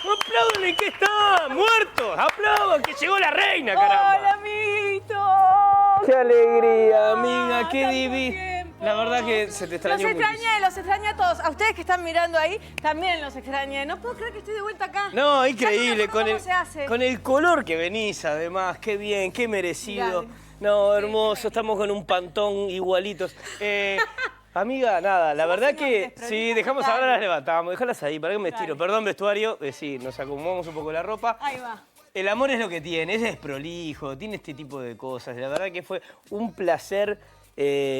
¡Aplauden que está! ¡Muertos! ¡Aplaudan que llegó la reina, caramba! ¡Hola, amiguito! ¡Qué alegría, amiga! ¡Qué tanto divino! tiempo. La verdad que se te extrañó muchísimo. Los extrañé a todos. A ustedes que están mirando ahí, también los extrañé. No puedo creer que estoy de vuelta acá. No, Ya increíble. no me acuerdo cómo se hace. Con el color que venís, además. Qué bien, qué merecido. Dale. No, hermoso. Estamos con un pantón igualitos. Amiga, nada, la verdad que sí, dejamos ahora las levantamos, déjalas ahí, para que me estiro. Perdón, vestuario, sí, nos acomodamos un poco la ropa. Ahí va. El amor es lo que tiene, es desprolijo, tiene este tipo de cosas. La verdad que fue un placer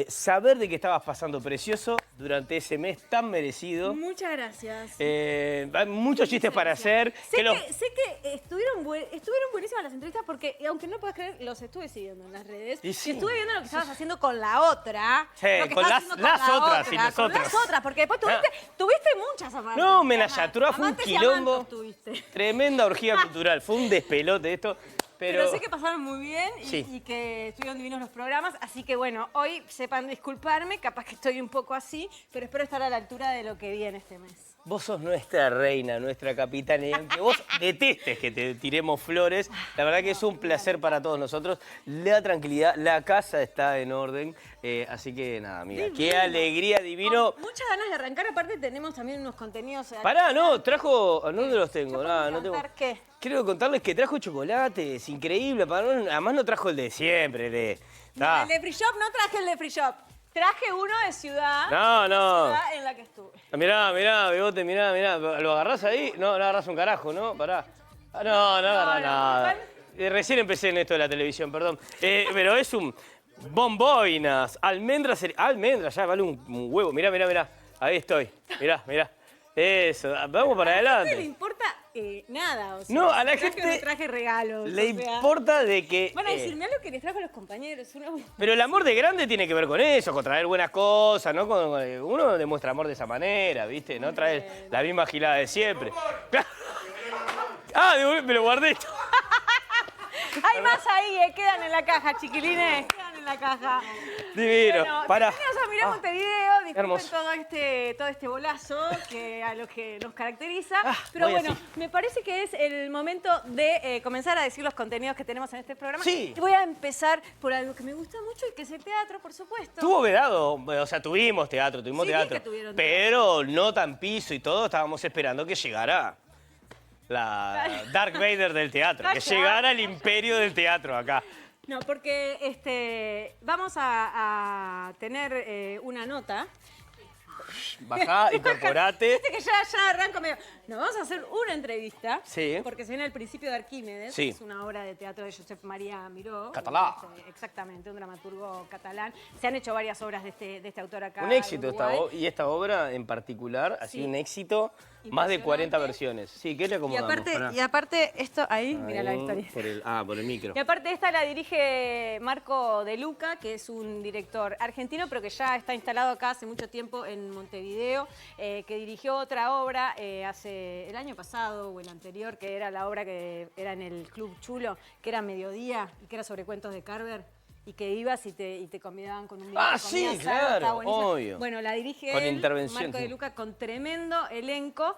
saber de que estabas pasando precioso durante ese mes tan merecido. Muchas gracias. Hay muchos chistes para hacer. Sé que estuvieron buenísimas las entrevistas porque, aunque no puedas creer, los estuve siguiendo en las redes. Y sí. Estuve viendo lo que estabas haciendo con la otra. Sí, lo que con estabas haciendo las la otras otra, y nosotros. con las otras, porque después tuviste muchas amantes. No, Menayatura fue un Amantes y quilombo. amantos tuviste. Tremenda orgía cultural, fue un despelote esto. Pero sé que pasaron muy bien Sí. y que estuvieron divinos los programas, así que bueno, hoy sepan disculparme, capaz que estoy un poco así, pero espero estar a la altura de lo que viene este mes. Vos sos nuestra reina, nuestra capitana, y aunque vos detestes que te tiremos flores, la verdad que es un placer para todos nosotros. La tranquilidad, la casa está en orden, así que nada, amiga, Divino. qué alegría, divino. Con muchas ganas de arrancar, aparte tenemos también unos contenidos. Pará, no, trajo, ¿dónde los tengo? ¿Yo puedo Nada, no tengo. levantar qué? Quiero contarles que trajo chocolates, increíble, además no trajo el de siempre, No, el de Free Shop no traje el de Free Shop. Traje uno de ciudad. No, no. Ciudad en la que estuve. Mirá, Bebote, mirá. ¿Lo agarrás ahí? No agarrás un carajo, ¿no? Pará. No agarrás nada. Recién empecé en esto de la televisión, perdón. Pero es un bomboinas, almendras, ya vale un huevo. Mirá. Ahí estoy. Mirá. Eso, vamos para A la gente adelante. le importa nada, o sea. No, a la traje gente o no traje regalos. le o sea, importa de que... Van a decir, mirá lo que les trajo a los compañeros. Pero el amor de grande tiene que ver con eso, con traer buenas cosas, ¿no? Uno demuestra amor de esa manera, ¿viste? No traer la misma gilada de siempre. Ah, me lo guardé esto. Hay más ahí, quedan en la caja, chiquilines. Quedan en la caja. Divino. Bueno, Para. bienvenidos a Mirá Montevideo. Disculpen hermoso. todo este bolazo a lo que nos caracteriza. Pero voy bueno, así. me parece que es el momento de comenzar a decir los contenidos que tenemos en este programa. Sí. Y voy a empezar por algo que me gusta mucho y que es el teatro, por supuesto. Estuvo vedado, o sea, tuvimos teatro. Sí, vi teatro. que tuvieron Pero no tan piso y todo, estábamos esperando que llegara la Darth Vader del teatro, que llegara el imperio del teatro acá. No, porque vamos a tener una nota. Bajá, incorporate. Viste que ya arranco medio. Nos vamos a hacer una entrevista. Sí. Porque se viene El Principio de Arquímedes. Sí. Es una obra de teatro de Josep María Miró. Catalán. Exactamente, un dramaturgo catalán. Se han hecho varias obras de este autor acá. Un éxito en Uruguay. y esta obra en particular ha sido Sí. un éxito, más de 40 versiones. Sí, ¿qué le Y acomodamos? Pará. aparte, esto ahí, mira la Ahí, historia. por el micro. Y aparte esta la dirige Marco De Luca, que es un director argentino, pero que ya está instalado acá hace mucho tiempo en Montevideo, que dirigió otra obra hace el año pasado o el anterior, que era la obra que era en el Club Chulo, que era Mediodía y que era sobre cuentos de Carver. Y que ibas y te convidaban con un video de sí, comida sana, claro, estaba buenísimo. obvio. Bueno, la dirige Con él, intervención, Marco sí. De Luca, con tremendo elenco.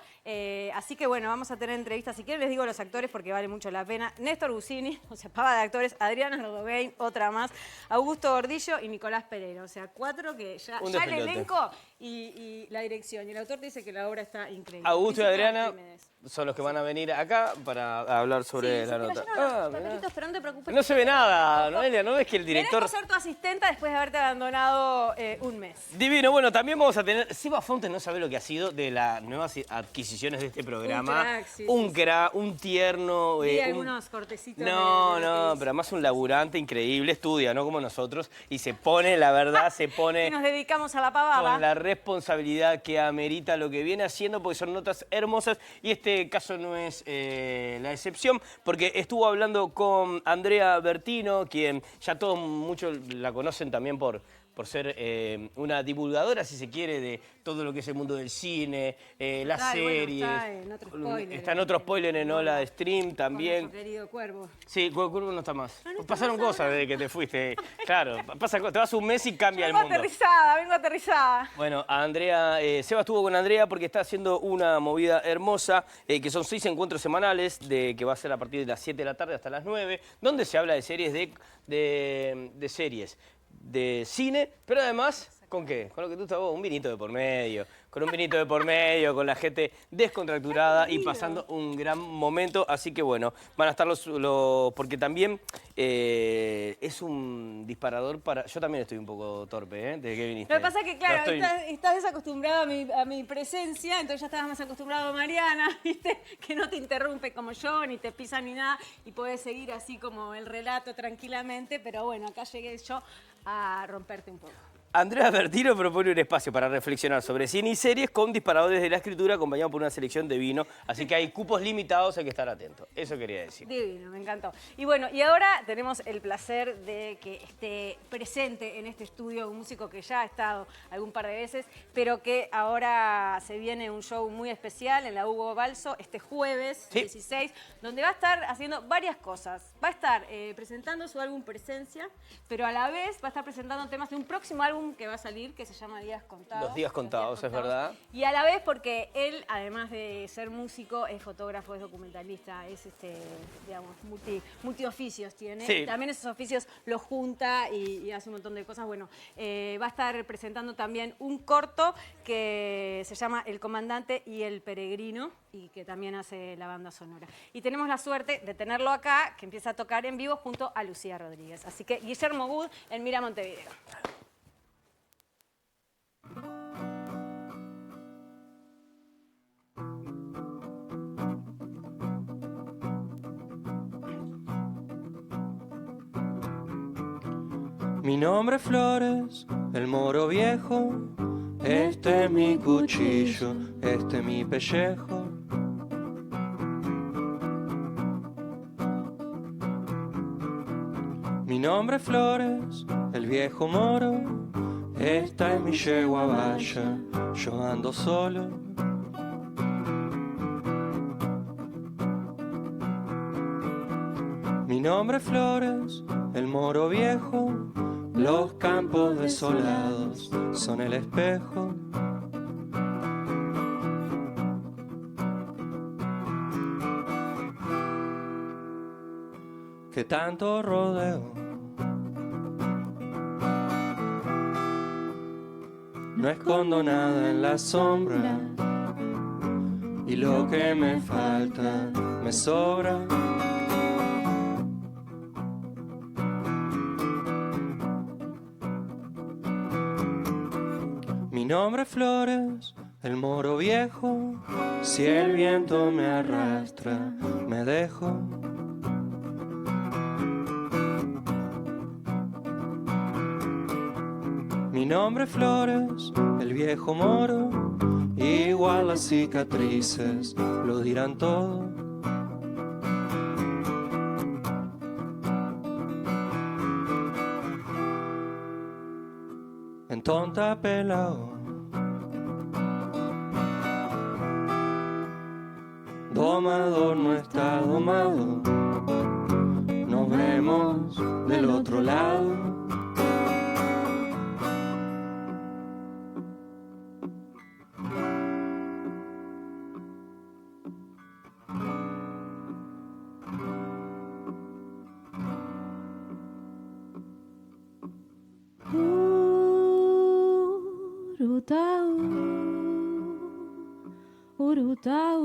Así que bueno, vamos a tener entrevistas. Si quieren les digo los actores porque vale mucho la pena. Néstor Busini, o sea, pava de actores. Adriana Rodogain, otra más. Augusto Gordillo y Nicolás Pereira. O sea, 4 que ya el despelote. elenco y la dirección. Y el autor dice que la obra está increíble. Augusto y Principio de Adriana Arquímedes. son los que van a venir acá para hablar sobre Sí, la pero nota. yo no los mirá. papelitos, pero no te preocupes. No se ve nada, Noelia, ¿no ves que el director... Queremos ser tu asistenta después de haberte abandonado un mes. Divino, bueno, también vamos a tener... Seba Fontes no sabe lo que ha sido de las nuevas adquisiciones de este programa. crack, sí, Un crack, un tierno... Vi un- algunos cortecitos. No, de lo que hizo. pero además un laburante increíble, estudia, ¿no? Como nosotros, y se pone, la verdad, se Y pone nos dedicamos a la pavada. con la responsabilidad que amerita lo que viene haciendo, porque son notas hermosas, y este caso no es la excepción, porque estuvo hablando con Andrea Bertino, quien ya todos muchos la conocen también por por ser una divulgadora, si se quiere, de todo lo que es el mundo del cine, las series. Está en otro spoiler en Ola de Stream también. Con nuestro querido Cuervo. Sí, Cuervo no está más. No está Pasaron más cosas ahora. desde que te fuiste. Claro, te vas un mes y cambia el Vengo mundo. vengo aterrizada. Bueno, a Andrea, Seba estuvo con Andrea porque está haciendo una movida hermosa, que son 6 encuentros semanales, que va a ser a partir de las 7 de la tarde hasta las 9, donde se habla de series de series, de cine, pero además, ¿con qué? Con lo que tú estás vos, un vinito de por medio, con la gente descontracturada y pasando un gran momento. Así que bueno, van a estar porque también es un disparador para... Yo también estoy un poco torpe, ¿eh? Desde que viniste. Lo que pasa es que, claro, No estoy- estás desacostumbrado a mi presencia, entonces ya estabas más acostumbrado a Mariana, ¿viste? Que no te interrumpe como yo, ni te pisa ni nada, y podés seguir así como el relato tranquilamente, pero bueno, acá llegué yo a romperte un poco. Andrea Bertino propone un espacio para reflexionar sobre cine y series con disparadores de la escritura acompañado por una selección de vino. Así que hay cupos limitados, hay que estar atentos. Eso quería decir. Divino, me encantó. Y bueno, y ahora tenemos el placer de que esté presente en este estudio un músico que ya ha estado algún par de veces, pero que ahora se viene un show muy especial en la Hugo Balso este jueves Sí. 16, donde va a estar haciendo varias cosas. Va a estar presentando su álbum Presencia, pero a la vez va a estar presentando temas de un próximo álbum que va a salir, que se llama Días Contados. Los días contados, es verdad. Y a la vez porque él, además de ser músico, es fotógrafo, es documentalista, es digamos, multioficios tiene. Sí. También esos oficios los junta y hace un montón de cosas. Bueno, va a estar presentando también un corto que se llama El Comandante y el Peregrino y que también hace la banda sonora. Y tenemos la suerte de tenerlo acá, que empieza a tocar en vivo junto a Lucía Rodríguez. Así que Guillermo Good en Mira Montevideo. Mi nombre es Flores, el moro viejo. Este es mi cuchillo, este es mi pellejo. Mi nombre es Flores, el viejo moro. Esta es mi yegua vaya, yo ando solo. Mi nombre es Flores, el moro viejo. Los campos desolados son el espejo. Que tanto rodeo. No escondo nada en la sombra. Y lo que me falta me sobra. Mi nombre es Flores, el moro viejo. Si el viento me arrastra, me dejo. Mi nombre es Flores, el viejo moro. Igual las cicatrices lo dirán todo. En tonta pelao. Domador no está domado. Nos vemos del otro lado. Urutau, Urutau.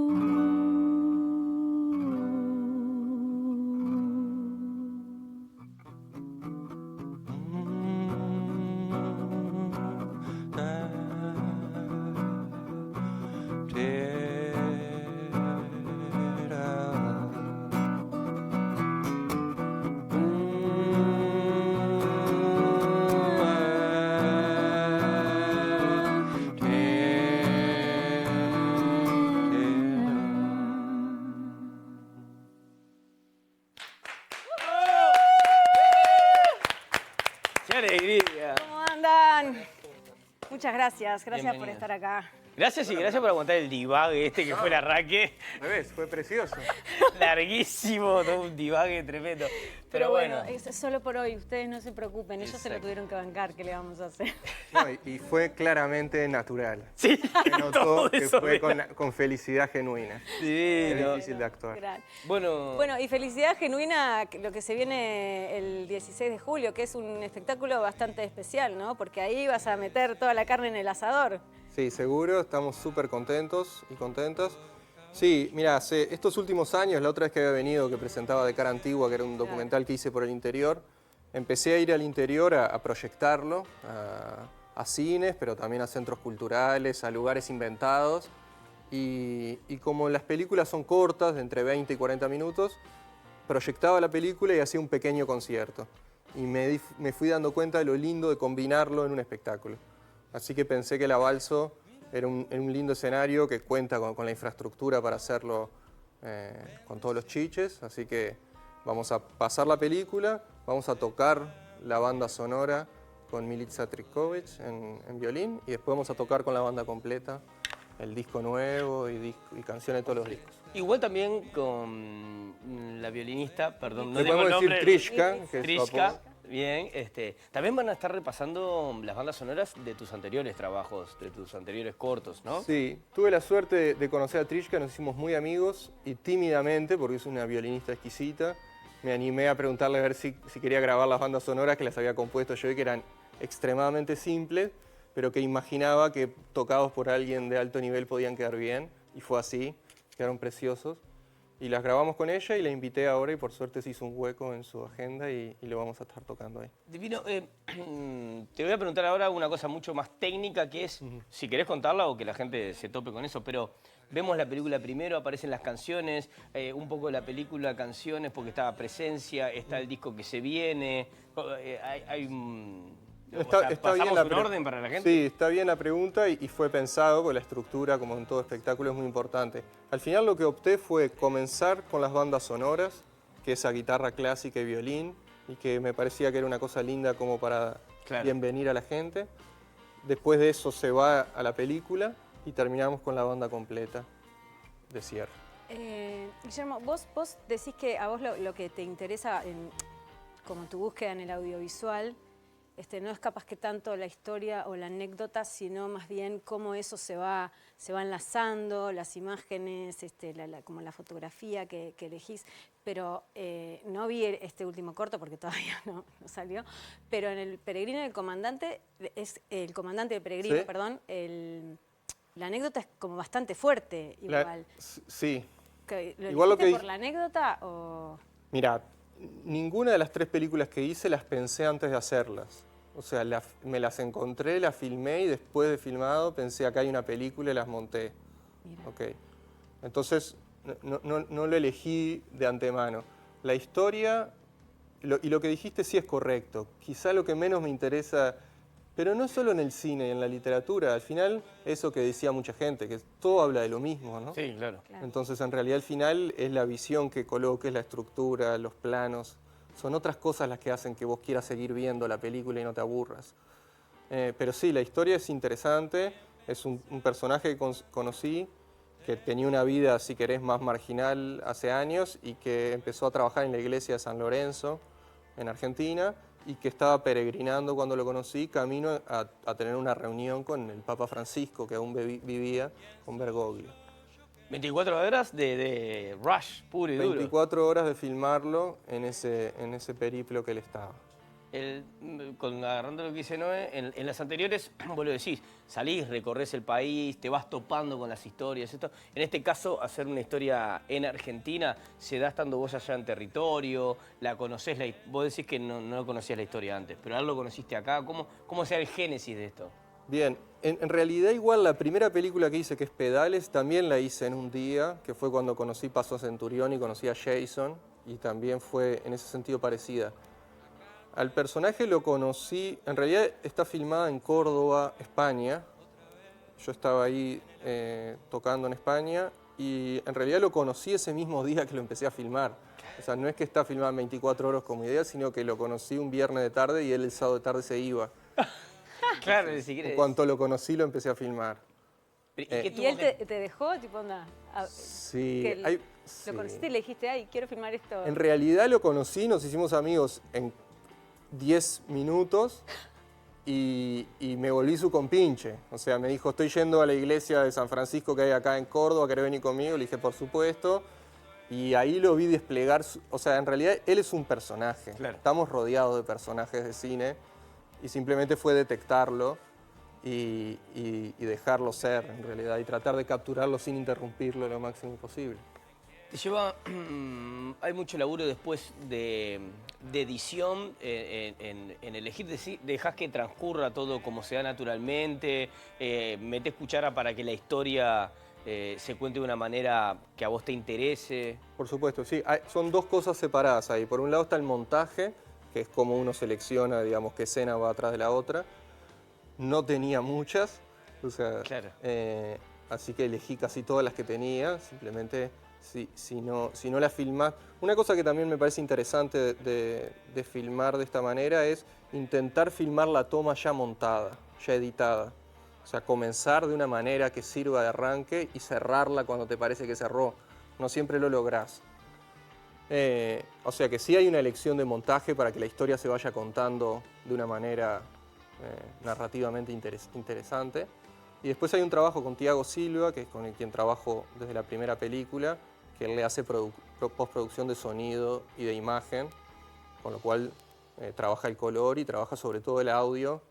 ¡Qué alegría! ¿Cómo andan? Muchas gracias por Bienvenida. estar acá. Gracias y gracias por aguantar el divague que fue el arranque. ¿Ves? Fue precioso. Larguísimo, todo un divague tremendo. Pero bueno. Es solo por hoy, ustedes no se preocupen, ellos se lo Exacto. tuvieron que bancar, ¿qué le vamos a hacer? No, y fue claramente natural. Sí, Se notó todo que eso fue era. con felicidad genuina. Sí, Es no. difícil de actuar. Gran. Bueno, Bueno, y felicidad genuina lo que se viene el 16 de julio, que es un espectáculo bastante especial, ¿no? Porque ahí vas a meter toda la carne en el asador. Sí, seguro, estamos súper contentos y contentas. Sí, mira, estos últimos años, la otra vez que había venido, que presentaba De Cara Antigua, que era un documental que hice por el interior, empecé a ir al interior a proyectarlo, a cines, pero también a centros culturales, a lugares inventados. Y como las películas son cortas, de entre 20 y 40 minutos, proyectaba la película y hacía un pequeño concierto. Y me fui dando cuenta de lo lindo de combinarlo en un espectáculo. Así que pensé que La Balso era un lindo escenario que cuenta con la infraestructura para hacerlo con todos los chiches. Así que vamos a pasar la película, vamos a tocar la banda sonora con Milica Trikovic en violín y después vamos a tocar con la banda completa el disco nuevo y canciones de todos los discos. igual también con la violinista, perdón, no Le tengo el podemos decir nombre. Trishka, que es su Trishka, apodo. bien. También van a estar repasando las bandas sonoras de tus anteriores trabajos, de tus anteriores cortos, ¿no? Sí, tuve la suerte de conocer a Trishka, nos hicimos muy amigos y tímidamente, porque es una violinista exquisita, me animé a preguntarle a ver si quería grabar las bandas sonoras que las había compuesto yo y que eran extremadamente simples, pero que imaginaba que tocados por alguien de alto nivel podían quedar bien, y fue así, quedaron preciosos. Y las grabamos con ella y la invité ahora y por suerte se hizo un hueco en su agenda y lo vamos a estar tocando ahí. Divino, te voy a preguntar ahora una cosa mucho más técnica que es, si querés contarla o que la gente se tope con eso, pero vemos la película primero, aparecen las canciones, un poco de la película, canciones, porque está Presencia, está el disco que se viene, hay ¿pasamos un orden para la gente? Sí, está bien la pregunta y fue pensado, porque la estructura, como en todo espectáculo, es muy importante. Al final lo que opté fue comenzar con las bandas sonoras, que es a guitarra clásica y violín, y que me parecía que era una cosa linda como para bienvenir a la gente. Después de eso se va a la película y terminamos con la banda completa de cierre. Guillermo, vos decís que a vos lo que te interesa, como tu búsqueda en el audiovisual, no es capaz que tanto la historia o la anécdota, sino más bien cómo eso se va enlazando, las imágenes, como la fotografía que elegís. Pero no vi este último corto porque todavía no salió, pero en El Peregrino del Comandante, es el comandante del Peregrino, ¿Sí? perdón, la anécdota es como bastante fuerte igual. Sí. ¿Lo Igual lo elegiste que por la anécdota o...? Mira, ninguna de las 3 películas que hice las pensé antes de hacerlas. O sea, me las encontré, las filmé y después de filmado pensé acá hay una película y las monté. Mira. Okay. Entonces, no lo elegí de antemano. La historia, y lo que dijiste sí es correcto. Quizá lo que menos me interesa, pero no solo en el cine y en la literatura, al final eso que decía mucha gente, que todo habla de lo mismo, ¿no? Sí, claro. Entonces, en realidad, al final es la visión que coloques, la estructura, los planos. Son otras cosas las que hacen que vos quieras seguir viendo la película y no te aburras. Pero sí, la historia es interesante. Es un personaje que conocí, que tenía una vida, si querés, más marginal hace años y que empezó a trabajar en la iglesia de San Lorenzo, en Argentina, y que estaba peregrinando cuando lo conocí, camino a tener una reunión con el Papa Francisco, que aún vivía, con Bergoglio. 24 horas de rush puro y duro. 24 horas de filmarlo en ese periplo que él estaba. Agarrando lo que dice Noé, en las anteriores, vos lo decís, salís, recorres el país, te vas topando con las historias. En este caso, hacer una historia en Argentina se da estando vos allá en territorio, la conocés, vos decís que no conocías la historia antes, pero ahora lo conociste acá. ¿Cómo sea el génesis de esto? Bien, en realidad igual la primera película que hice, que es Pedales, también la hice en un día, que fue cuando conocí Paso a Centurión y conocí a Jason, y también fue en ese sentido parecida. Al personaje lo conocí, en realidad está filmada en Córdoba, España. Yo estaba ahí tocando en España y en realidad lo conocí ese mismo día que lo empecé a filmar. O sea, no es que está filmada en 24 horas como idea, sino que lo conocí un viernes de tarde y él el sábado de tarde se iba. Claro, ni siquiera En es. cuanto lo conocí, lo empecé a filmar. ¿Y qué ¿Y tuvo él que- te dejó? Tipo, onda, Sí, que hay- lo sí. conociste y le dijiste, ay, quiero filmar esto. En realidad lo conocí, nos hicimos amigos en 10 minutos y me volví su compinche. O sea, me dijo, estoy yendo a la iglesia de San Francisco que hay acá en Córdoba, ¿querés venir conmigo? Le dije, por supuesto. Y ahí lo vi desplegar, o sea, en realidad él es un personaje. Claro. Estamos rodeados de personajes de cine y simplemente fue detectarlo y dejarlo ser, en realidad, y tratar de capturarlo sin interrumpirlo lo máximo posible. Te lleva, hay mucho laburo después de edición en elegir, dejás que transcurra todo como se da naturalmente, metés cuchara para que la historia se cuente de una manera que a vos te interese. Por supuesto, sí. Son dos cosas separadas ahí. Por un lado está el montaje, que es como uno selecciona, digamos, qué escena va atrás de la otra. No tenía muchas, o sea, Claro. así que elegí casi todas las que tenía. Simplemente, si no las filmás... Una cosa que también me parece interesante de filmar de esta manera es intentar filmar la toma ya montada, ya editada. O sea, comenzar de una manera que sirva de arranque y cerrarla cuando te parece que cerró. No siempre lo lográs. O sea que sí hay una elección de montaje para que la historia se vaya contando de una manera narrativamente interesante. Y después hay un trabajo con Tiago Silva, que es con el quien trabajo desde la primera película, que él le hace postproducción de sonido y de imagen, con lo cual trabaja el color y trabaja sobre todo el audio.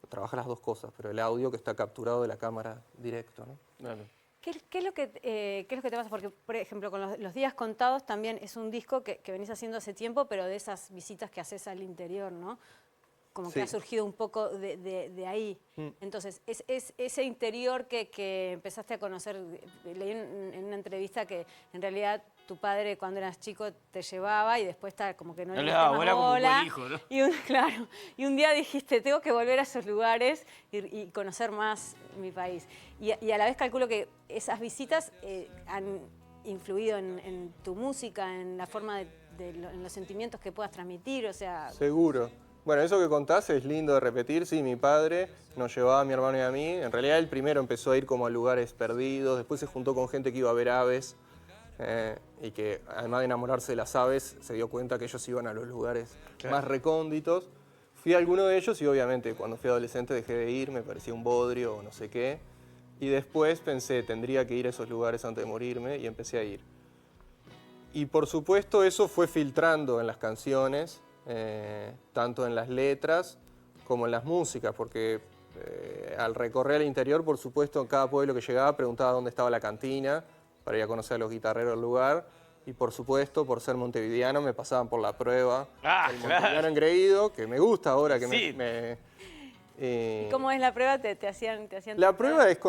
Trabaja las dos cosas, pero el audio que está capturado de la cámara directo, ¿no? Claro. ¿Qué es lo que te pasa? Porque, por ejemplo, con los días contados también es un disco que venís haciendo hace tiempo, pero de esas visitas que haces al interior, ¿no? Como que Sí. ha surgido un poco de ahí. Entonces, es ese interior que empezaste a conocer, leí en una entrevista que en realidad tu padre cuando eras chico te llevaba y después como que no No le diste daba más bola como un bola. buen hijo, ¿no? Claro, y un día dijiste, tengo que volver a esos lugares y conocer más mi país. Y a la vez calculo que esas visitas han influido en tu música, en la forma en los sentimientos que puedas transmitir, o sea... Seguro. Bueno, eso que contás es lindo de repetir. Sí, mi padre nos llevaba a mi hermano y a mí. En realidad él primero empezó a ir como a lugares perdidos, después se juntó con gente que iba a ver aves y que además de enamorarse de las aves se dio cuenta que ellos iban a los lugares más recónditos. Fui a alguno de ellos y obviamente cuando fui adolescente dejé de ir, me parecía un bodrio o no sé qué. Y después pensé, tendría que ir a esos lugares antes de morirme y empecé a ir. Y por supuesto eso fue filtrando en las canciones, tanto en las letras como en las músicas, porque al recorrer el interior, por supuesto, en cada pueblo que llegaba preguntaba dónde estaba la cantina para ir a conocer a los guitarreros del lugar. Y por supuesto, por ser montevideano, me pasaban por la prueba del montevideano engreído, que me gusta ahora que Sí. ¿Y cómo es la prueba? ¿Te hacían La prueba es,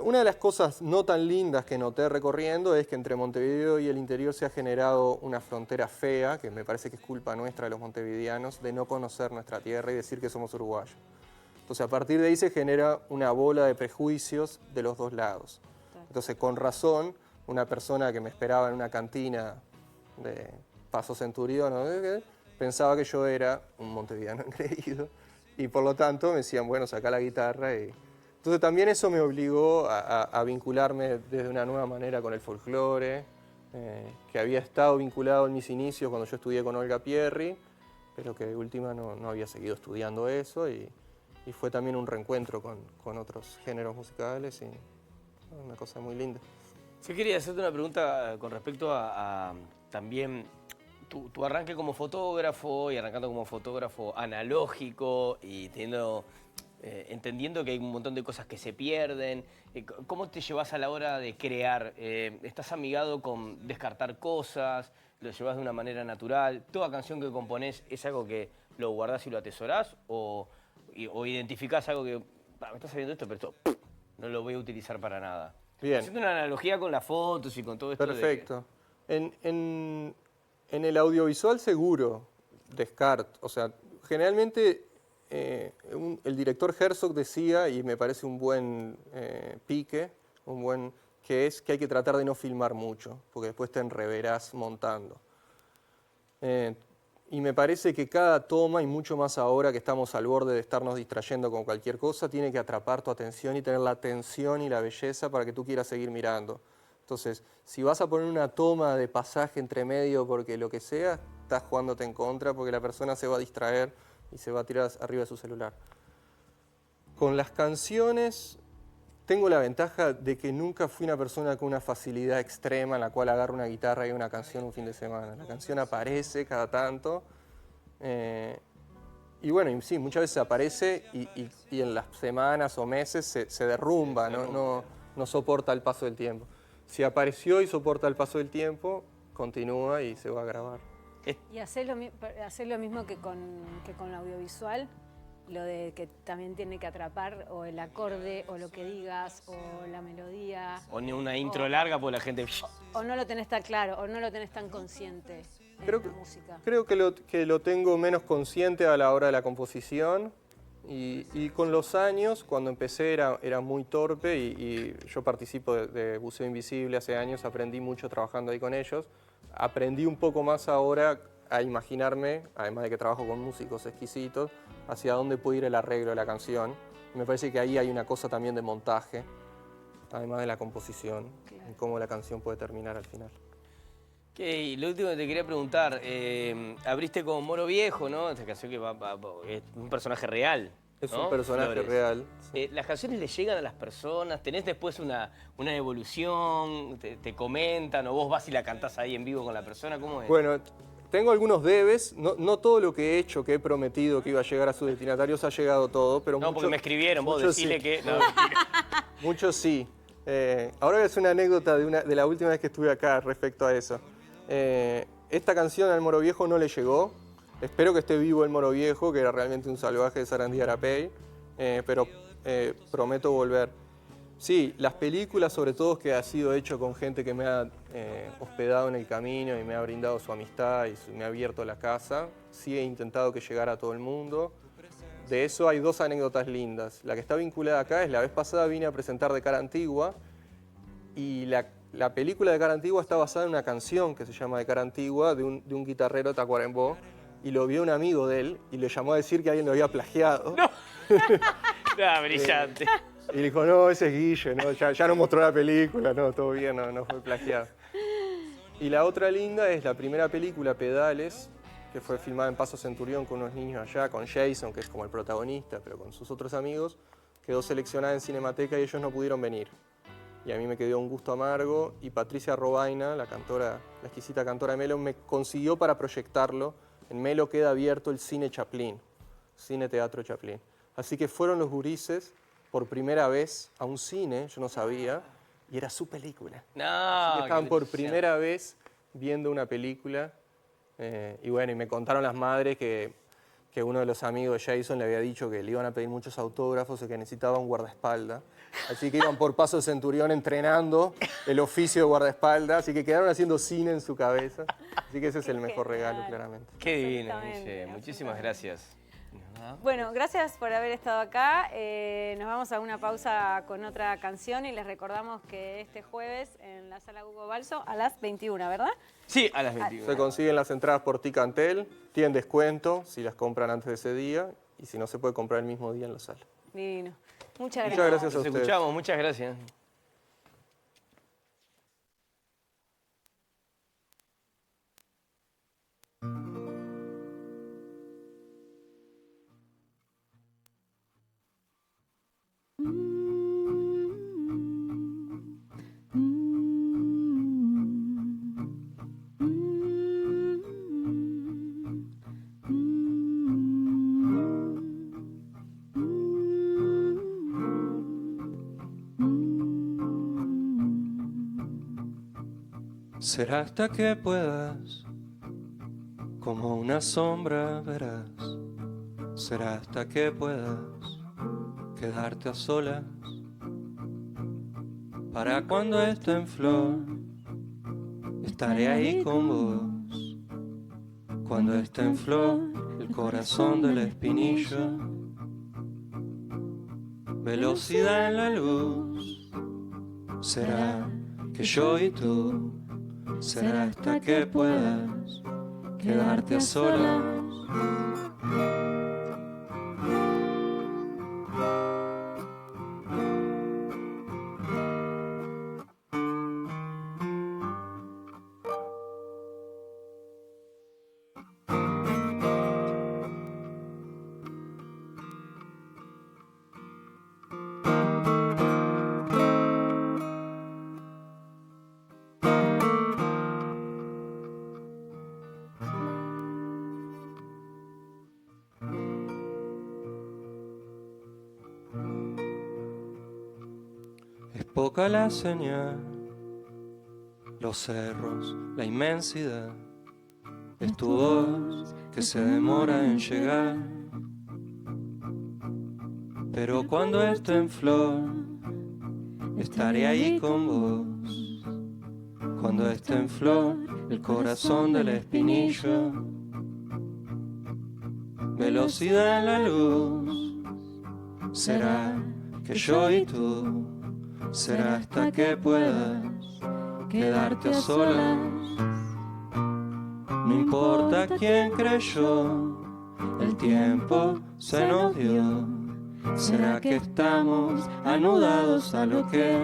una de las cosas no tan lindas que noté recorriendo es que entre Montevideo y el interior se ha generado una frontera fea, que me parece que es culpa nuestra de los montevideanos, de no conocer nuestra tierra y decir que somos uruguayos. Entonces a partir de ahí se genera una bola de prejuicios de los dos lados. Entonces con razón, una persona que me esperaba en una cantina de Paso Centurión, ¿no? Pensaba que yo era un montevideano engreído. Y por lo tanto me decían, bueno, saca la guitarra. Entonces también eso me obligó a vincularme desde una nueva manera con el folclore, que había estado vinculado en mis inicios cuando yo estudié con Olga Pierri, pero que de última no había seguido estudiando eso y fue también un reencuentro con otros géneros musicales y una cosa muy linda. Yo quería hacerte una pregunta con respecto a también tu arranque como fotógrafo y arrancando como fotógrafo analógico y entendiendo que hay un montón de cosas que se pierden. ¿Cómo te llevas a la hora de crear? ¿Estás amigado con descartar cosas? ¿Lo llevas de una manera natural? ¿Toda canción que componés es algo que lo guardás y lo atesorás? ¿O identificás algo que, me está saliendo esto, pero esto no lo voy a utilizar para nada? Bien. Haciendo una analogía con las fotos y con todo esto. Perfecto. En el audiovisual seguro descarto. O sea, generalmente el director Herzog decía, y me parece un buen pique, que es que hay que tratar de no filmar mucho, porque después te enreverás montando. Y me parece que cada toma, y mucho más ahora que estamos al borde de estarnos distrayendo con cualquier cosa, tiene que atrapar tu atención y tener la atención y la belleza para que tú quieras seguir mirando. Entonces, si vas a poner una toma de pasaje entre medio porque lo que sea, estás jugándote en contra porque la persona se va a distraer y se va a tirar arriba de su celular. Con las canciones tengo la ventaja de que nunca fui una persona con una facilidad extrema en la cual agarro una guitarra y una canción un fin de semana. La canción aparece cada tanto y bueno, y sí, muchas veces aparece y en las semanas o meses se derrumba, no soporta el paso del tiempo. Si apareció y soporta el paso del tiempo, continúa y se va a grabar. ¿Y hacer lo mismo que con lo audiovisual? Lo de que también tiene que atrapar o el acorde o lo que digas o la melodía. O ni una intro larga porque la gente... O no lo tenés tan claro o no lo tenés tan consciente en Creo la que, música. creo que lo tengo menos consciente a la hora de la composición y con los años, cuando empecé era muy torpe y yo participo de Buceo Invisible hace años, aprendí mucho trabajando ahí con ellos. Aprendí un poco más ahora a imaginarme, además de que trabajo con músicos exquisitos, hacia dónde puede ir el arreglo de la canción. Me parece que ahí hay una cosa también de montaje, además de la composición, y cómo la canción puede terminar al final. Okay, lo último que te quería preguntar, abriste con Moro Viejo, ¿no? Esta canción que es un personaje real. Es ¿no? un personaje Flores. real. Sí. ¿Las canciones le llegan a las personas? ¿Tenés después una evolución? ¿Te comentan? ¿O vos vas y la cantás ahí en vivo con la persona? ¿Cómo es? Bueno, tengo algunos debes. No todo lo que he hecho, que he prometido que iba a llegar a sus destinatarios, ha llegado todo. Pero no, porque me escribieron, vos decile sí. que... No, Muchos sí. Ahora voy a hacer una anécdota de la última vez que estuve acá respecto a eso. Esta canción al Moro Viejo no le llegó. Espero que esté vivo el Moro Viejo, que era realmente un salvaje de Sarandí Arapey, pero prometo volver. Sí, las películas, sobre todo que ha sido hecho con gente que me ha hospedado en el camino y me ha brindado su amistad y me ha abierto la casa, sí he intentado que llegara a todo el mundo. De eso hay dos anécdotas lindas. La que está vinculada acá es la vez pasada vine a presentar De Cara Antigua y la película de Cara Antigua está basada en una canción que se llama De Cara Antigua de un guitarrero tacuarembó. Y lo vio un amigo de él y le llamó a decir que alguien lo había plagiado. ¡No! Brillante. Y le dijo, no, ese es Guille, ¿no? Ya no mostró la película, no, todo bien, no fue plagiado. Y la otra linda es la primera película, Pedales, que fue filmada en Paso Centurión con unos niños allá, con Jason, que es como el protagonista, pero con sus otros amigos, quedó seleccionada en Cinemateca y ellos no pudieron venir. Y a mí me quedó un gusto amargo y Patricia Robaina, la exquisita cantora de Melo, me consiguió para proyectarlo. En Melo queda abierto el Cine Chaplin, Cine Teatro Chaplin. Así que fueron los gurises por primera vez a un cine, yo no sabía, y era su película. No, Así que estaban por primera vez viendo una película. Y bueno, y me contaron las madres que uno de los amigos de Jason le había dicho que le iban a pedir muchos autógrafos y que necesitaba un guardaespaldas. Así que iban por Paso de Centurión entrenando el oficio de guardaespaldas, así que quedaron haciendo cine en su cabeza. Así que ese es el mejor regalo, claramente. Qué divino, Exactamente, Guille. Muchísimas gracias. Bueno, gracias por haber estado acá. Nos vamos a una pausa con otra canción y les recordamos que este jueves en la Sala Hugo Balso a las 21, ¿verdad? Sí, a las 21. Se consiguen las entradas por Ticantel, tienen descuento si las compran antes de ese día y si no se puede comprar el mismo día en la sala. Divino. Muchas gracias. Muchas gracias a Nos ustedes. escuchamos, muchas gracias. Será hasta que puedas, como una sombra verás. Será hasta que puedas quedarte a solas. Para cuando esté en flor, estaré ahí con vos. Cuando esté en flor, el corazón del espinillo. Velocidad en la luz. Será que yo y tú. Será hasta que puedas quedarte a solas. Es poca la señal, los cerros, la inmensidad. Es tu voz que se demora en llegar. Pero cuando esté en flor, estaré ahí con vos. Cuando esté en flor, el corazón del espinillo. Velocidad en la luz, será que yo y tú. Será hasta que puedas quedarte a solas. No importa quién creyó, el tiempo se nos dio. Será que estamos anudados a lo que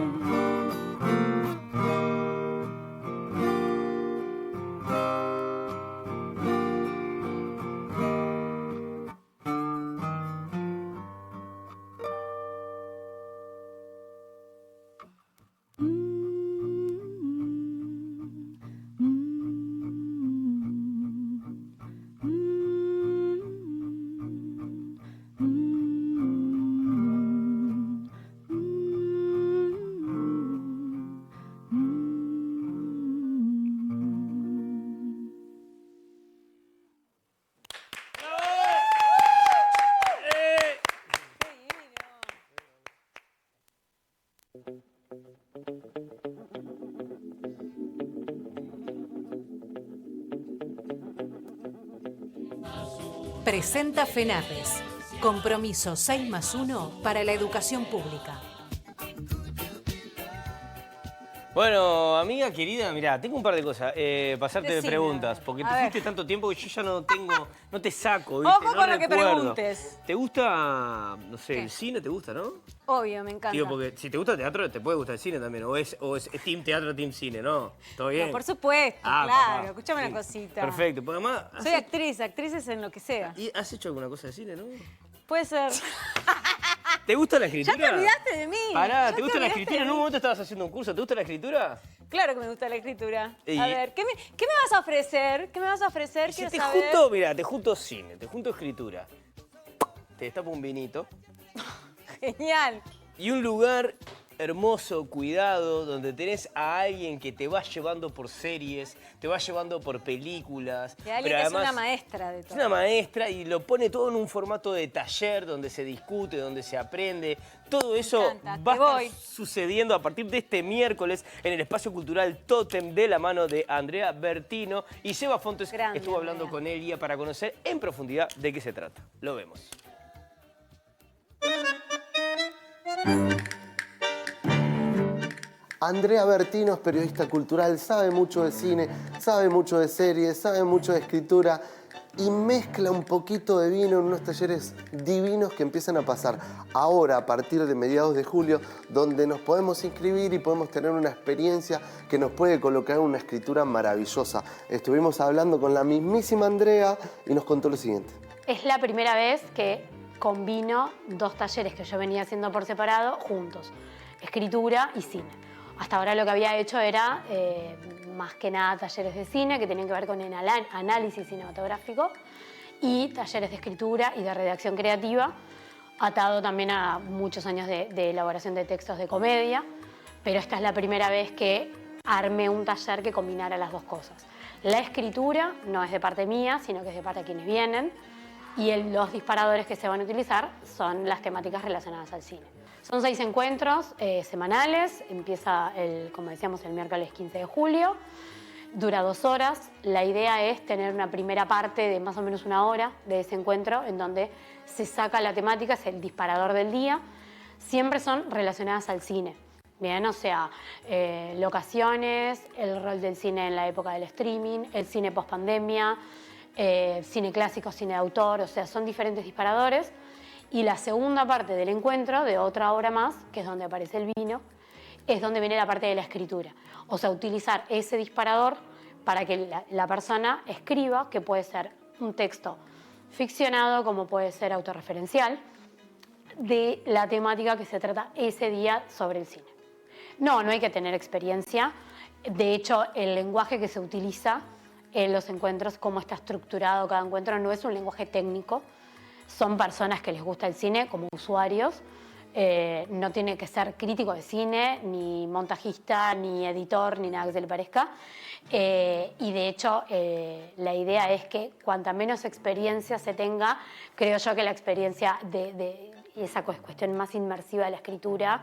Presenta FENAPES, compromiso 6+1 para la educación pública. Bueno, amiga querida, mirá, tengo un par de cosas. Pasarte de Decime. preguntas, porque te A ver. fuiste tanto tiempo que yo ya no tengo, no te saco, ¿viste? Ojo no con lo que recuerdo. preguntes. ¿Te gusta, no sé, ¿Qué? el cine? ¿Te gusta, no? Obvio, me encanta. Digo, porque si te gusta el teatro, te puede gustar el cine también. O es team teatro, team cine, ¿no? ¿Todo bien? No, por supuesto, Ah, claro. papá. Escúchame Sí. una cosita. Perfecto. Porque además, Soy actriz es en lo que sea. ¿y has hecho alguna cosa de cine, no? Puede ser. ¿Te gusta la Ya escritura? te olvidaste de mí. Pará, Ya ¿te gusta la olvidaste escritura? de En un mí. momento estabas haciendo un curso. ¿Te gusta la escritura? Claro que me gusta la escritura. Y- A ver, ¿qué me vas a ofrecer? ¿Qué me vas a ofrecer? Si Quiero te saber. junto, mira, te junto cine, te junto escritura. Te destapo un vinito. Genial. Y un lugar hermoso, cuidado, donde tenés a alguien que te va llevando por series, te va llevando por películas. De alguien pero que además es una maestra de todo. es una maestra y lo pone todo en un formato de taller donde se discute, donde se aprende. Todo eso encanta, va a te voy. estar sucediendo a partir de este miércoles en el Espacio Cultural Tótem de la mano de Andrea Bertino. Y Seba Fontes Grande, estuvo hablando Andrea. con ella para conocer en profundidad de qué se trata. Lo vemos. Andrea Bertino es periodista cultural, sabe mucho de cine, sabe mucho de series, sabe mucho de escritura y mezcla un poquito de vino en unos talleres divinos que empiezan a pasar ahora, a partir de mediados de julio, donde nos podemos inscribir y podemos tener una experiencia que nos puede colocar en una escritura maravillosa. Estuvimos hablando con la mismísima Andrea y nos contó lo siguiente. Es la primera vez que combino dos talleres que yo venía haciendo por separado juntos, escritura y cine. Hasta ahora lo que había hecho era más que nada talleres de cine que tenían que ver con el análisis cinematográfico y talleres de escritura y de redacción creativa, atado también a muchos años de elaboración de textos de comedia, pero esta es la primera vez que armé un taller que combinara las dos cosas. La escritura no es de parte mía, sino que es de parte de quienes vienen, y los disparadores que se van a utilizar son las temáticas relacionadas al cine. Son 6 encuentros semanales, empieza, como decíamos, el miércoles 15 de julio, dura 2 horas. La idea es tener una primera parte de más o menos 1 hora de ese encuentro en donde se saca la temática, es el disparador del día. Siempre son relacionadas al cine. Bien, o sea, locaciones, el rol del cine en la época del streaming, el cine post-pandemia, cine clásico, cine de autor, o sea, son diferentes disparadores. Y la segunda parte del encuentro, de otra obra más, que es donde aparece el vino, es donde viene la parte de la escritura. O sea, utilizar ese disparador para que la persona escriba, que puede ser un texto ficcionado, como puede ser autorreferencial, de la temática que se trata ese día sobre el cine. No hay que tener experiencia. De hecho, el lenguaje que se utiliza en los encuentros, cómo está estructurado cada encuentro, no es un lenguaje técnico. Son personas que les gusta el cine como usuarios. No tiene que ser crítico de cine, ni montajista, ni editor, ni nada que se le parezca. Y de hecho, la idea es que cuanta menos experiencia se tenga, creo yo que la experiencia de esa cuestión más inmersiva de la escritura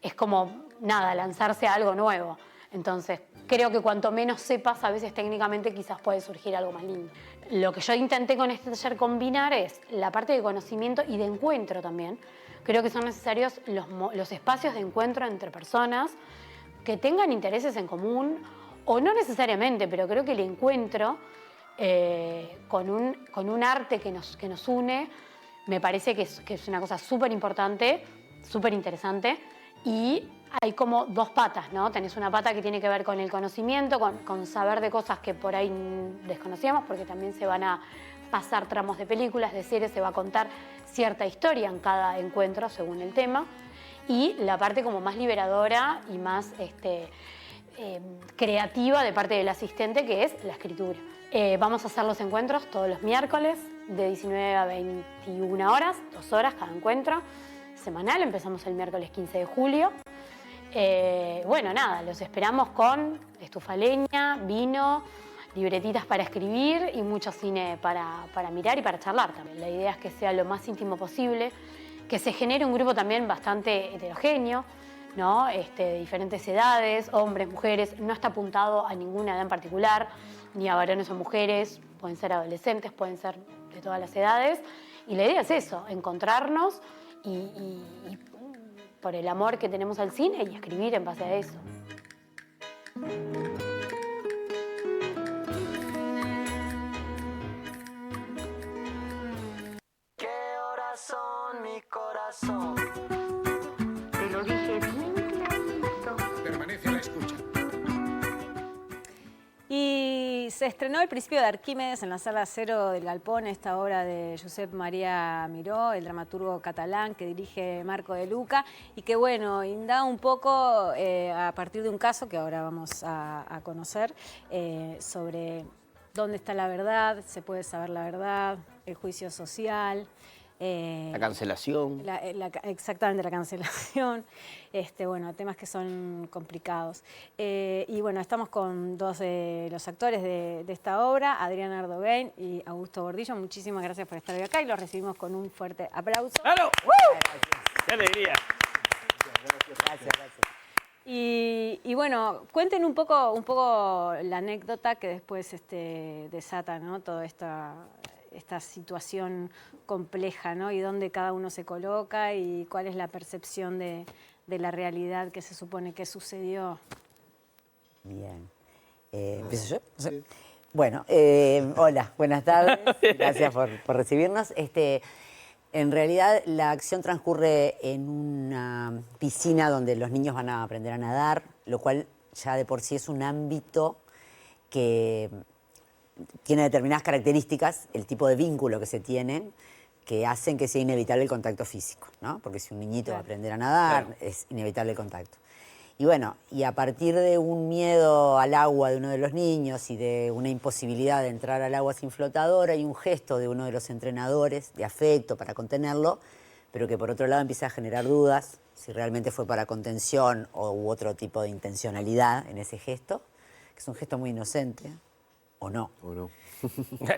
es como, nada, lanzarse a algo nuevo. Entonces, creo que cuanto menos sepas, a veces técnicamente quizás puede surgir algo más lindo. Lo que yo intenté con este taller combinar es la parte de conocimiento y de encuentro también. Creo que son necesarios los espacios de encuentro entre personas que tengan intereses en común, o no necesariamente, pero creo que el encuentro con un arte que nos une, me parece que es una cosa súper importante, súper interesante, y hay como dos patas, ¿no? Tenés una pata que tiene que ver con el conocimiento, con saber de cosas que por ahí desconocíamos, porque también se van a pasar tramos de películas, de series, se va a contar cierta historia en cada encuentro según el tema, y la parte como más liberadora y más creativa de parte del asistente, que es la escritura. Vamos a hacer los encuentros todos los miércoles de 19 a 21 horas, 2 horas cada encuentro semanal. Empezamos el miércoles 15 de julio. Bueno, nada, los esperamos con estufa leña, vino, libretitas para escribir y mucho cine para mirar y para charlar también. La idea es que sea lo más íntimo posible, que se genere un grupo también bastante heterogéneo, ¿no? De diferentes edades, hombres, mujeres. No está apuntado a ninguna edad en particular, ni a varones o mujeres, pueden ser adolescentes, pueden ser de todas las edades. Y la idea es eso, encontrarnos y por el amor que tenemos al cine y escribir en base a eso. ¿Qué horas son, mi corazón? Te lo dije bien clarito. Permanece a la escucha. Y se estrenó El Principio de Arquímedes en la Sala Cero del Galpón, esta obra de Josep María Miró, el dramaturgo catalán que dirige Marco de Luca, y que bueno, indaga un poco a partir de un caso que ahora vamos a conocer, sobre dónde está la verdad, se puede saber la verdad, el juicio social. La cancelación. Exactamente, la cancelación. Bueno, temas que son complicados. Y bueno, estamos con dos de los actores de esta obra, Adrián Ardogain y Augusto Gordillo. Muchísimas gracias por estar hoy acá y los recibimos con un fuerte aplauso. ¡Claro! ¡Qué alegría! Gracias. Y bueno, cuenten un poco la anécdota que después desata, ¿no? Toda esta situación compleja, ¿no? Y dónde cada uno se coloca y cuál es la percepción de la realidad que se supone que sucedió. Bien. ¿Empiezo yo? Sí. Bueno, hola, buenas tardes. Gracias por recibirnos. En realidad, la acción transcurre en una piscina donde los niños van a aprender a nadar, lo cual ya de por sí es un ámbito que tiene determinadas características, el tipo de vínculo que se tienen, que hacen que sea inevitable el contacto físico, ¿no? Porque si un niñito va a aprender a nadar, es inevitable el contacto. Y bueno, y a partir de un miedo al agua de uno de los niños y de una imposibilidad de entrar al agua sin flotador, hay un gesto de uno de los entrenadores de afecto para contenerlo, pero que por otro lado empieza a generar dudas si realmente fue para contención u otro tipo de intencionalidad en ese gesto, que es un gesto muy inocente, o no. O no.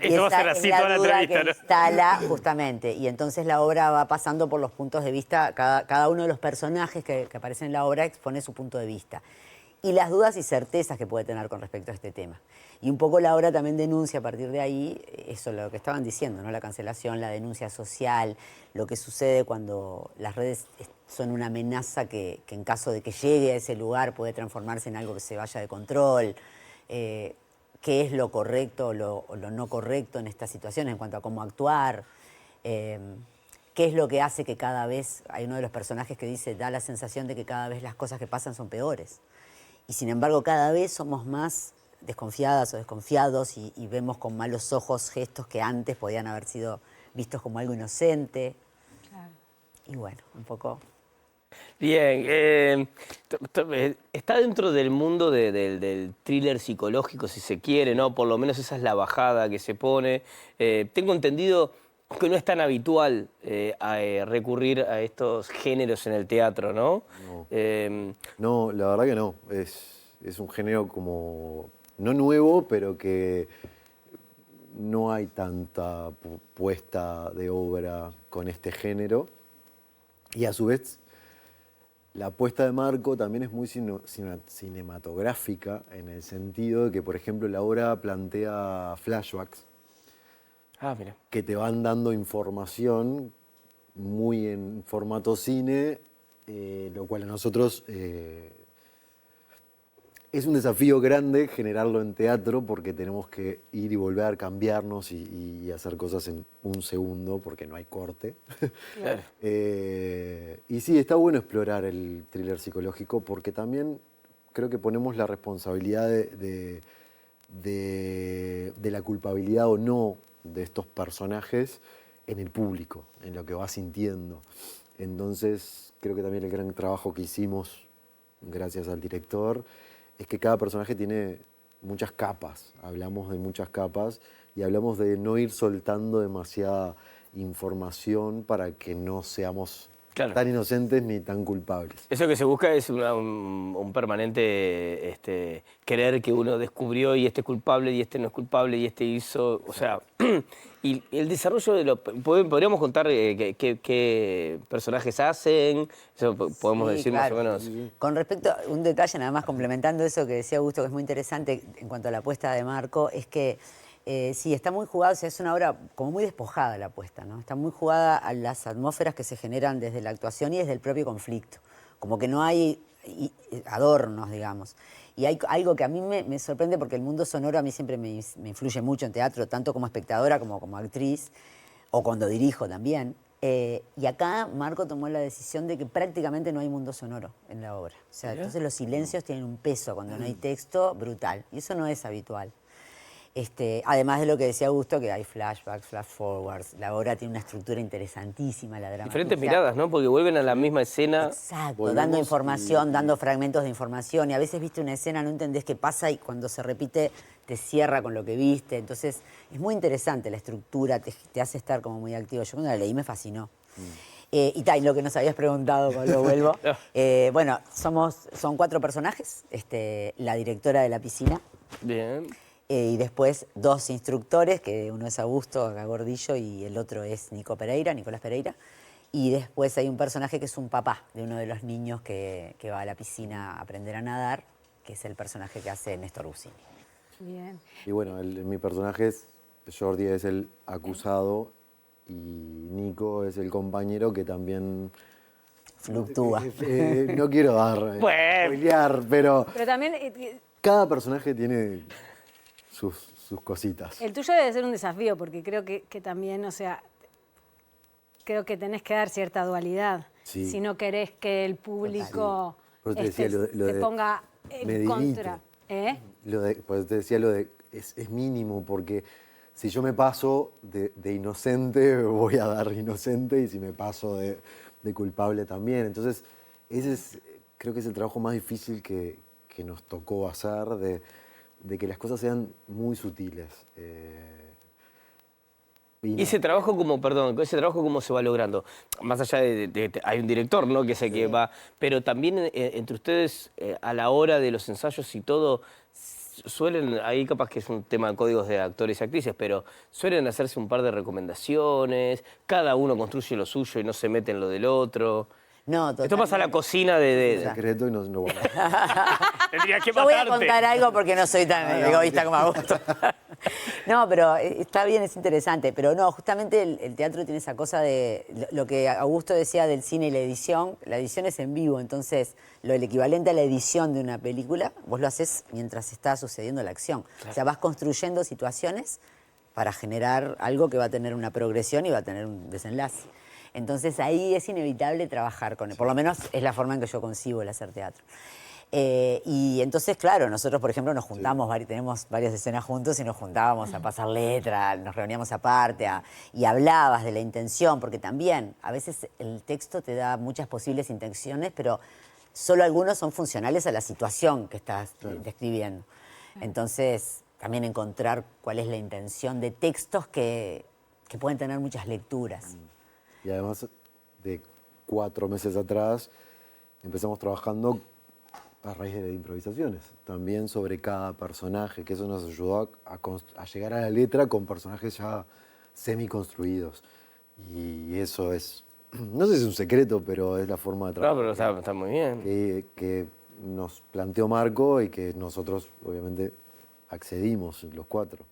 Esto va a ser así toda la entrevista, ¿no? Instala justamente, y entonces la obra va pasando por los puntos de vista, cada uno de los personajes que aparecen en la obra expone su punto de vista. y las dudas y certezas que puede tener con respecto a este tema. Y un poco la obra también denuncia a partir de ahí, eso lo que estaban diciendo, ¿no? La cancelación, la denuncia social, lo que sucede cuando las redes son una amenaza que en caso de que llegue a ese lugar puede transformarse en algo que se vaya de control. Qué es lo correcto o lo no correcto en estas situaciones en cuanto a cómo actuar. Qué es lo que hace que cada vez, hay uno de los personajes que dice, da la sensación de que cada vez las cosas que pasan son peores. Y sin embargo cada vez somos más desconfiadas o desconfiados y vemos con malos ojos gestos que antes podían haber sido vistos como algo inocente. Claro. Y bueno, un poco... Bien, está dentro del mundo del thriller psicológico, si se quiere, ¿no? Por lo menos esa es la bajada que se pone. Tengo entendido que no es tan habitual recurrir a estos géneros en el teatro, ¿no? No, la verdad que no. Es un género como, no nuevo, pero que no hay tanta puesta de obra con este género. Y a su vez, la puesta de Marco también es muy cinematográfica en el sentido de que, por ejemplo, la obra plantea flashbacks mira. que te van dando información muy en formato cine, lo cual a nosotros es un desafío grande generarlo en teatro porque tenemos que ir y volver, cambiarnos y hacer cosas en un segundo porque no hay corte. Claro. Y sí, está bueno explorar el thriller psicológico porque también creo que ponemos la responsabilidad de la culpabilidad o no de estos personajes en el público, en lo que va sintiendo. Entonces, creo que también el gran trabajo que hicimos, gracias al director, es que cada personaje tiene muchas capas, hablamos de muchas capas y hablamos de no ir soltando demasiada información para que no seamos tan inocentes ni tan culpables. Eso que se busca es un permanente creer que uno descubrió y este es culpable y este no es culpable y este hizo, o sea, y el desarrollo de podríamos contar qué personajes hacen, eso podemos decir claro. más o menos. Con respecto a un detalle, nada más complementando eso que decía Augusto, que es muy interesante en cuanto a la apuesta de Marco, es que sí, está muy jugada, o sea, es una obra como muy despojada la apuesta, ¿no? Está muy jugada a las atmósferas que se generan desde la actuación y desde el propio conflicto. Como que no hay adornos, digamos. Y hay algo que a mí me sorprende porque el mundo sonoro a mí siempre me influye mucho en teatro, tanto como espectadora como actriz, o cuando dirijo también. Y acá Marco tomó la decisión de que prácticamente no hay mundo sonoro en la obra. O sea, entonces los silencios tienen un peso cuando no hay texto brutal. Y eso no es habitual. Además de lo que decía Augusto, que hay flashbacks, flash forwards, la obra tiene una estructura interesantísima, la dramaturgia. Diferentes miradas, ¿no? Porque vuelven a la misma escena. Exacto, dando información, dando fragmentos de información, y a veces viste una escena, no entendés qué pasa y cuando se repite te cierra con lo que viste. Entonces es muy interesante la estructura, te hace estar como muy activo. Yo cuando la leí me fascinó. Y lo que nos habías preguntado, Pablo, vuelvo. Bueno, son 4 personajes, la directora de la piscina. Bien. Y después 2 instructores, que uno es Augusto, acá Gordillo, y el otro es Nicolás Pereira. Y después hay un personaje que es un papá de uno de los niños que va a la piscina a aprender a nadar, que es el personaje que hace Néstor Busini. Bien. Y bueno, mi personaje Jordi es el acusado y Nico es el compañero que también fluctúa. No quiero spoilear, pero también cada personaje tiene sus cositas. el tuyo debe ser un desafío, porque creo que también, o sea, creo que tenés que dar cierta dualidad. Sí. Si no querés que el público Por eso te decía se ponga en contra. Por eso te decía es mínimo, porque si yo me paso de inocente, voy a dar inocente, y si me paso de culpable también. Entonces, creo que es el trabajo más difícil que nos tocó hacer, de que las cosas sean muy sutiles. Y ese trabajo cómo se va logrando, más allá hay un director, ¿no? Que es el que va, pero también entre ustedes a la hora de los ensayos y todo, ahí capaz que es un tema de códigos de actores y actrices, pero suelen hacerse un par de recomendaciones, cada uno construye lo suyo y no se mete en lo del otro. No, Esto pasa a la cocina de... Secreto y no vamos. Tendrías que Yo voy a matarte. contar algo porque no soy tan egoísta como Augusto. No, pero está bien, es interesante. Pero no, justamente el teatro tiene esa cosa de lo que Augusto decía del cine y la edición. La edición es en vivo, entonces el equivalente a la edición de una película, vos lo haces mientras está sucediendo la acción. Claro. O sea, vas construyendo situaciones para generar algo que va a tener una progresión y va a tener un desenlace. Entonces ahí es inevitable trabajar con él. Por lo menos es la forma en que yo concibo el hacer teatro. Y entonces, claro, nosotros, por ejemplo, nos juntamos, tenemos varias escenas juntos y nos juntábamos a pasar letra, nos reuníamos aparte y hablabas de la intención, porque también a veces el texto te da muchas posibles intenciones, pero solo algunos son funcionales a la situación que estás describiendo. Entonces, también encontrar cuál es la intención de textos que pueden tener muchas lecturas. Y además, de 4 meses atrás, empezamos trabajando a raíz de improvisaciones, también sobre cada personaje, que eso nos ayudó a llegar a la letra con personajes ya semi-construidos. Y eso es, no sé si es un secreto, pero es la forma de trabajar. No, pero está muy bien. Que nos planteó Marco y que nosotros, obviamente, accedimos los 4.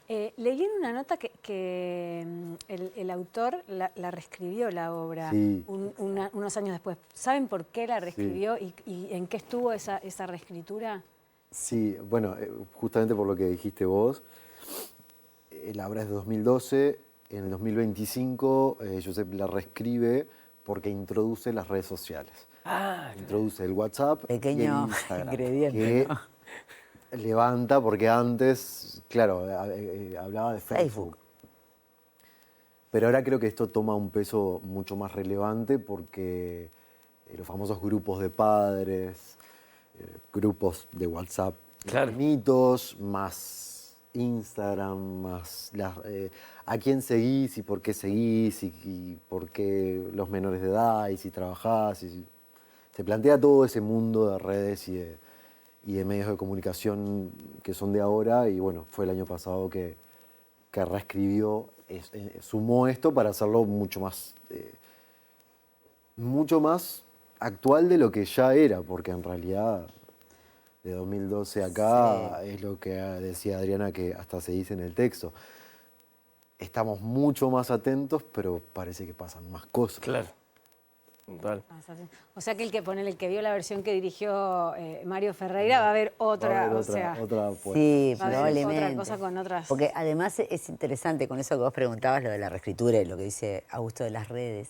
Leí en una nota que el autor la reescribió la obra Sí. unos años después. ¿Saben por qué la reescribió y en qué estuvo esa reescritura? Sí, bueno, justamente por lo que dijiste vos, la obra es de 2012, en el 2025 Josep la reescribe porque introduce las redes sociales. Introduce el WhatsApp y el Pequeño Instagram, ingrediente, que ¿no? levanta, porque antes, claro, hablaba de Facebook. Pero ahora creo que esto toma un peso mucho más relevante porque los famosos grupos de padres, grupos de WhatsApp, mitos, más Instagram, más a quién seguís y por qué seguís y por qué los menores de edad y si trabajás. Se plantea todo ese mundo de redes y de medios de comunicación que son de ahora, y bueno, fue el año pasado que reescribió, sumó esto para hacerlo mucho más actual de lo que ya era, porque en realidad de 2012 acá es lo que decía Adriana, que hasta se dice en el texto. Estamos mucho más atentos, pero parece que pasan más cosas. Claro. Total. O sea que el que vio la versión que dirigió Mario Ferreira va a ver otra, sí, va a haber probablemente. otra cosa con otras. Porque además es interesante con eso que vos preguntabas, lo de la reescritura y lo que dice Augusto de las redes,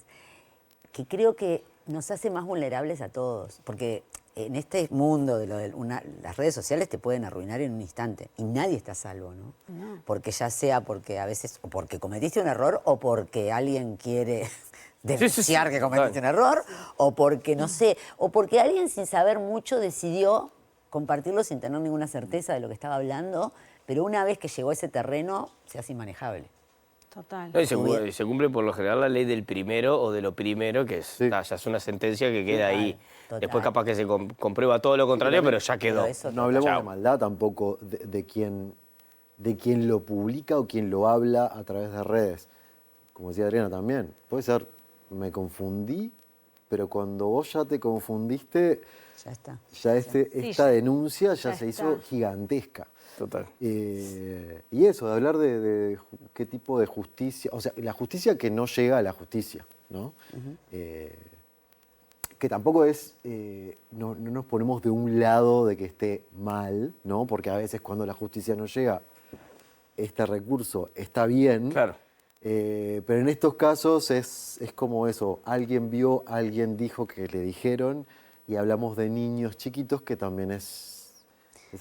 que creo que nos hace más vulnerables a todos. Porque en este mundo de las redes sociales te pueden arruinar en un instante y nadie está a salvo, ¿no? No. Porque ya sea porque a veces, o porque cometiste un error o porque alguien quiere denunciar que cometiste un error, o porque, no sé, o porque alguien sin saber mucho decidió compartirlo sin tener ninguna certeza de lo que estaba hablando, pero una vez que llegó a ese terreno se hace inmanejable. Total. No, y se cumple por lo general la ley del primero o de lo primero, que es, ya es una sentencia que queda ahí. Total. Después capaz que se comprueba todo lo contrario, pero ya quedó. No hablamos de maldad tampoco de quién lo publica o quién lo habla a través de redes. Como decía Adriana también, puede ser, me confundí, pero cuando vos ya te confundiste, ya está. Ya esta denuncia ya se hizo gigantesca. Total. Y eso, de hablar de qué tipo de justicia, o sea, la justicia que no llega a la justicia, ¿no? Que tampoco es, no nos ponemos de un lado de que esté mal, ¿no? Porque a veces cuando la justicia no llega, este recurso está bien. Claro. Pero en estos casos es como eso, alguien vio, alguien dijo que le dijeron, y hablamos de niños chiquitos, que también es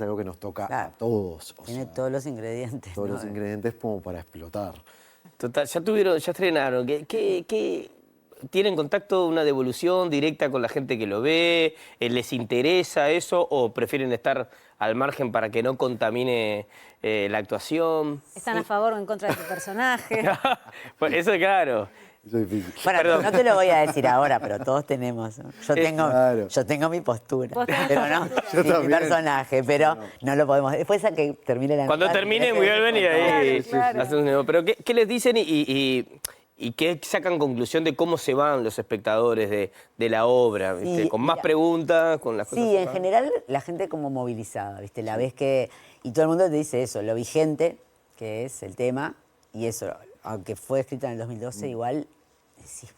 algo que nos toca a todos. Tiene todos los ingredientes. Todos los ingredientes como para explotar. Total, ya estrenaron. ¿Qué tienen contacto, una devolución directa con la gente que lo ve? ¿Les interesa eso o prefieren estar al margen para que no contamine la actuación? ¿Están a favor o en contra de tu personaje? Pues eso es claro. Eso es difícil. Bueno, no te lo voy a decir ahora, pero todos tenemos. Yo tengo mi postura, pero no mi personaje, pero no lo podemos. Después a que termine la Cuando termine, vuelven y ahí Claro. hacen un nuevo. Pero ¿qué les dicen y ¿Y qué sacan conclusión de cómo se van los espectadores de la obra? ¿Viste? Sí, ¿Con más mira, preguntas? ¿Con las cosas? Sí, en general la gente como movilizada, ¿viste? La ves que... Y todo el mundo te dice eso, lo vigente, que es el tema, y eso, aunque fue escrita en el 2012, igual decís,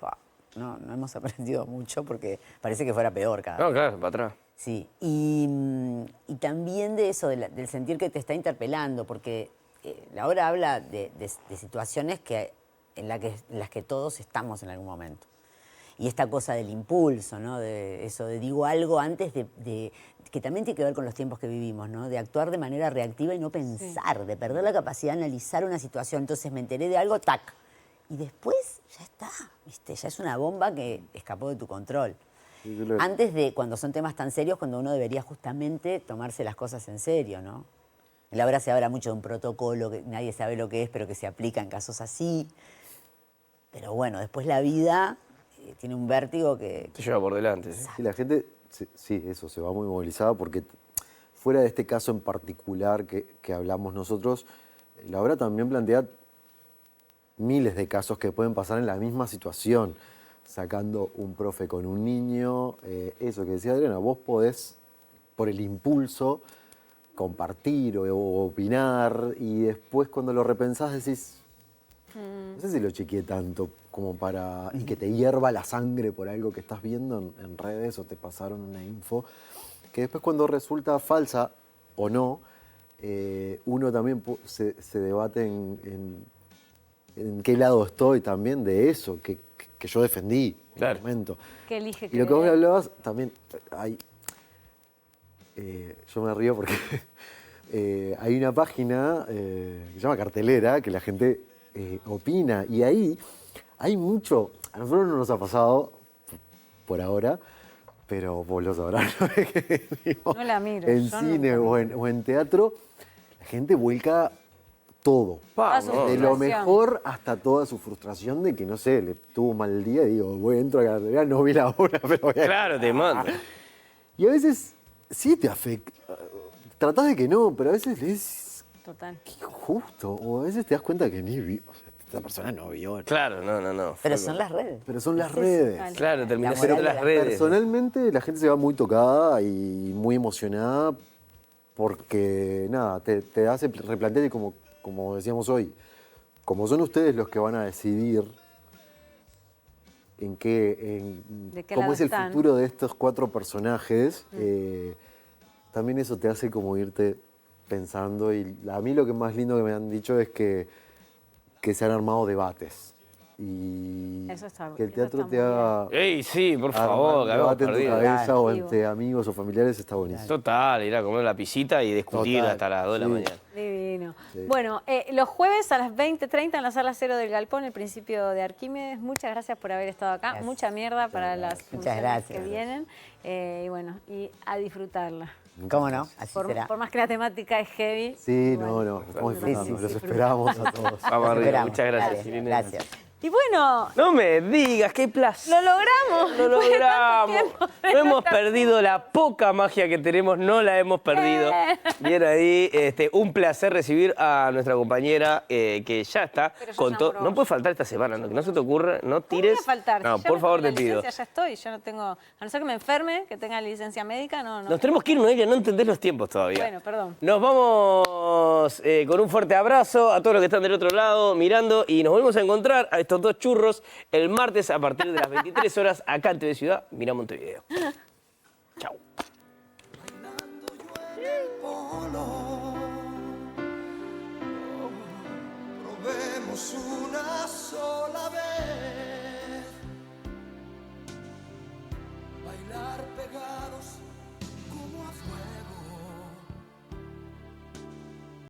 no hemos aprendido mucho porque parece que fuera peor cada vez. No, claro, para atrás. Sí, y también de eso, del sentir que te está interpelando, porque la obra habla de situaciones en las que todos estamos en algún momento. Y esta cosa del impulso, ¿no? De eso, de digo algo antes que también tiene que ver con los tiempos que vivimos, ¿no? De actuar de manera reactiva y no pensar, de perder la capacidad de analizar una situación. Entonces me enteré de algo, tac. Y después ya está, ¿viste? Ya es una bomba que escapó de tu control. Antes de, cuando son temas tan serios, cuando uno debería justamente tomarse las cosas en serio, ¿no? En la obra se habla mucho de un protocolo que nadie sabe lo que es, pero que se aplica en casos así. Pero bueno, después la vida tiene un vértigo que... Te lleva por delante. ¿Sí? Y la gente, sí, eso, se va muy movilizada porque fuera de este caso en particular que hablamos nosotros, la obra también plantea miles de casos que pueden pasar en la misma situación. Sacando un profe con un niño, eso que decía Adriana, vos podés, por el impulso, compartir o opinar, y después cuando lo repensás decís, no sé si lo chequeé tanto como para... y que te hierva la sangre por algo que estás viendo en redes o te pasaron una info, que después cuando resulta falsa o no, uno también se debate en qué lado estoy también de eso, que yo defendí en el momento. Que elige y lo que vos me hablabas, también hay... yo me río porque hay una página que se llama Cartelera, que la gente opina, y ahí hay mucho... A nosotros no nos ha pasado por ahora, pero vos lo sabrás, ¿no? Digo, no la miro. En cine o en teatro, la gente vuelca todo. De lo mejor hasta toda su frustración de que, no sé, le tuvo un mal día y digo, voy, entro a la cartelera, no vi la obra, pero voy a... Claro, te manda. Y a veces sí te afecta. Tratás de que no, pero a veces le dices... Total. Qué justo. O a veces te das cuenta que ni vio. O sea, esta persona no vio. Claro, no. Pero son las redes. Pero son las redes. Claro, termina siendo las redes. Personalmente la gente se va muy tocada y muy emocionada porque, nada, te hace replantearte como decíamos hoy, como son ustedes los que van a decidir cómo es el futuro de estos 4 personajes, también eso te hace como irte pensando. Y a mí lo que más lindo que me han dicho es que se han armado debates. Y que el teatro te haga... ¡Ey, sí, por favor! Un debate en tu cabeza o entre amigos o familiares está buenísimo. Total, ir a comer la pisita y discutir hasta las 2 de la mañana. Divino. Sí. Bueno, los jueves a las 20:30 en la Sala Cero del Galpón, el principio de Arquímedes. Muchas gracias por haber estado acá. Gracias. Mucha mierda para las funciones gracias. que vienen. Y bueno, y a disfrutarla. ¿Cómo no? Así será. Por más que la temática es heavy. Sí, bueno, no, estamos disfrutando. sí, Los esperamos a todos. Vamos arriba. Esperamos. Muchas gracias, Dale, Irene. gracias. Y bueno, No me digas, qué placer. lo logramos. Lo Después de tanto logramos. tiempo de No hemos nuestra- perdido la poca magia que tenemos, no la hemos perdido. Bien ahí, un placer recibir a nuestra compañera que ya está Pero yo con ya todo. probé. No puede faltar esta semana, no, que no se te ocurra, no tires. ¿Cómo voy a faltar? No, Si ya por me favor tomé te la pido. licencia, ya estoy, yo no tengo, a no ser que me enferme, que tenga licencia médica, no. Nos tenemos que ir, Noelia, no entendés los tiempos todavía. Bueno, perdón. Nos vamos con un fuerte abrazo a todos los que están del otro lado mirando y nos volvemos a encontrar a estos 2 churros el martes a partir de las 23 horas acá en TV Ciudad. Mirá Montevideo. Chau. Probemos